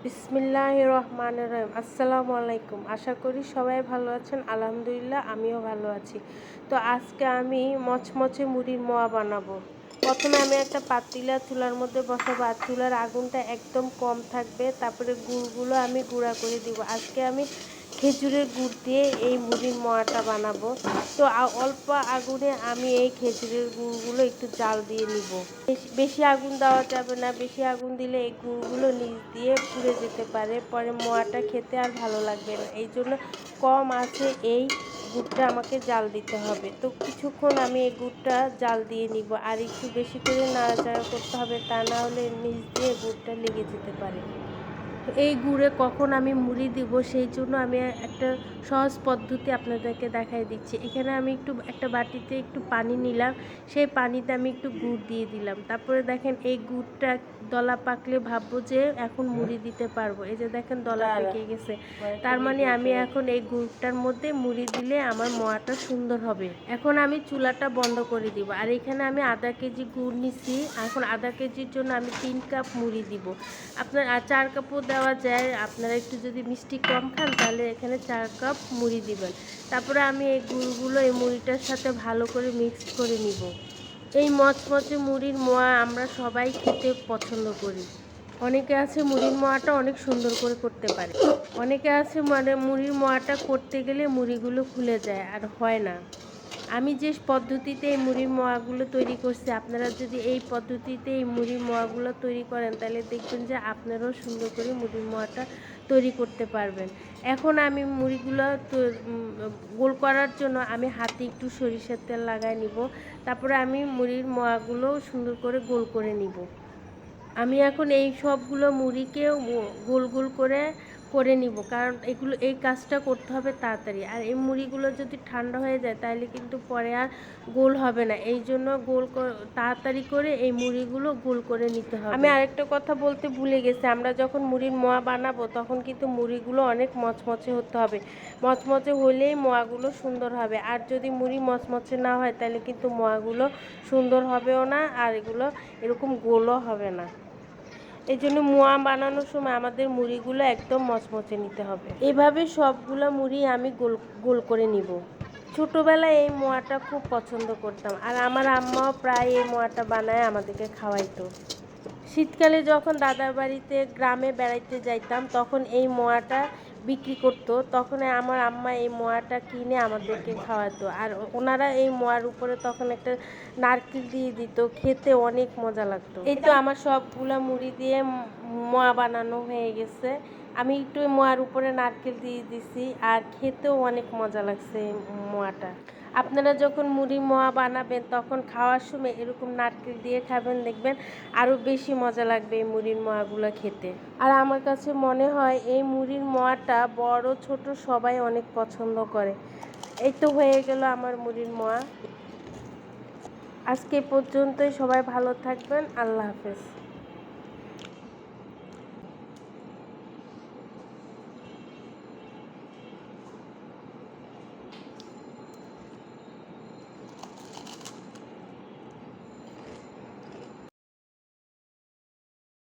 বিসমিল্লাহির রহমানির রহিম। আসসালামু আলাইকুম। আশা করি সবাই ভালো আছেন। আলহামদুলিল্লাহ আমিও ভালো আছি। তো আজকে আমি মচমচে মুড়ির মোয়া বানাবো। প্রথমে আমি একটা পাতিলা চুলার মধ্যে বসাবো, আর চুলার আগুনটা একদম কম থাকবে। তারপরে গুড়গুলো আমি গুঁড়া করে দিব। আজকে আমি খেজুরের গুড় দিয়ে এই মুড়ির মোয়াটা বানাবো। তো অল্প আগুনে আমি এই খেজুরের গুড়গুলো একটু জাল দিয়ে নিব। বেশি আগুন দেওয়া যাবে না, বেশি আগুন দিলে এই গুড়গুলো নিচ দিয়ে পুড়ে যেতে পারে, পরে মোয়াটা খেতে আর ভালো লাগবে না। এই জন্য কম আছে এই গুড়টা আমাকে জাল দিতে হবে। তো কিছুক্ষণ আমি এই গুড়টা জাল দিয়ে নিব, আর একটু বেশি করে নাড়াচাড়া করতে হবে, তা না হলে নিচ দিয়ে গুড়টা লেগে যেতে পারে। এই গুড়ে কখন আমি মুড়ি দিব সেই জন্য আমি একটা সহজ পদ্ধতি আপনাদেরকে দেখাই দিচ্ছি। এখানে আমি একটা বাটিতে একটু পানি নিলাম, সেই পানিতে আমি একটু গুড় দিয়ে দিলাম। তারপরে দেখেন এই গুড়টা দলা পাকলে ভাববো যে এখন মুড়ি দিতে পারবো। এই যে দেখেন দলা পেকে গেছে, তার মানে আমি এখন এই গুড়টার মধ্যে মুড়ি দিলে আমার মোয়াটা সুন্দর হবে। এখন আমি চুলাটা বন্ধ করে দিব। আর এখানে আমি আধা কেজি গুড় নিছি। এখন আধা কেজির জন্য আমি 3 কাপ মুড়ি দিব। আপনার 4 কাপও দেওয়া যায়। আপনারা একটু যদি মিষ্টি কম খান তাহলে এখানে 4 কাপ মুড়ি দিবেন। তারপরে আমি এই গুড়গুলো এই মুড়িটার সাথে ভালো করে মিক্সড করে নিব। এই মচমচে মুড়ির মোয়া আমরা সবাই খেতে পছন্দ করি। অনেকে আছে মুড়ির মোয়াটা অনেক সুন্দর করে করতে পারে। অনেকে আছে মানে মুড়ির মোয়াটা করতে গেলে মুড়িগুলো খুলে যায় আর হয় না। আমি যে পদ্ধতিতে এই মুড়ির মোয়াগুলো তৈরি করছি, আপনারা যদি এই পদ্ধতিতে এই মুড়ির মোয়াগুলো তৈরি করেন তাহলে দেখবেন যে আপনারাও সুন্দর করে মুড়ির মোয়াটা তৈরি করতে পারবেন। এখন আমি মুড়িগুলো গোল করার জন্য আমি হাতে একটু সরিষার তেল লাগাই নিব। তারপরে আমি মুড়ির মোয়াগুলো সুন্দর করে গোল করে নিব। আমি এখন এই সবগুলো মুড়িকে গোল গোল করে নিব, কারণ এই কাজটা করতে হবে তাড়াতাড়ি। আর এই মুড়িগুলো যদি ঠান্ডা হয়ে যায় তাহলে কিন্তু পরে আর গোল হবে না। এই জন্য তাড়াতাড়ি করে এই মুড়িগুলো গোল করে নিতে হবে। আমি আরেকটা কথা বলতে ভুলে গেছি, আমরা যখন মুড়ির মোয়া বানাবো তখন কিন্তু মুড়িগুলো অনেক মচমচে হতে হবে। মচমচে হলেই মোয়াগুলো সুন্দর হবে। আর যদি মুড়ি মচমচে না হয় তাহলে কিন্তু মোয়াগুলো সুন্দর হবেও না, আর এগুলো এরকম গোলও হবে না। এই জন্য মোয়া বানানোর সময় আমাদের মুড়িগুলো একদম মচমচে নিতে হবে। এভাবে সবগুলো মুড়ি আমি গোল গোল করে নিব। ছোটোবেলায় এই মোয়াটা খুব পছন্দ করতাম, আর আমার আম্মাও প্রায় এই মোয়াটা বানায় আমাদেরকে খাওয়াইতো। শীতকালে যখন দাদার বাড়িতে গ্রামে বেড়াইতে যাইতাম তখন এই মোয়াটা বিক্রি করতো, তখন আমার আম্মা এই মোয়াটা কিনে আমাদেরকে খাওয়াতো। আর ওনারা এই মোয়ার উপরে তখন একটা নারকেল দিয়ে দিত, খেতে অনেক মজা লাগতো। এই তো আমার সবগুলা মুড়ি দিয়ে মোয়া বানানো হয়ে গেছে। আমি একটু মোয়ার উপরে নারকেল দিয়ে দিছি, আর খেতেও অনেক মজা লাগছে এই মোয়াটা। আপনারা যখন মুড়ি মোয়া বানাবেন তখন খাওয়ার সময় এরকম নারকেল দিয়ে খাবেন, দেখবেন আরও বেশি মজা লাগবে এই মুড়ির মোয়াগুলো খেতে। আর আমার কাছে মনে হয় এই মুড়ির মোয়াটা বড় ছোট সবাই অনেক পছন্দ করে। এই তো হয়ে গেল আমার মুড়ির মোয়া। আজকে পর্যন্তই। সবাই ভালো থাকবেন। আল্লাহ হাফেজ।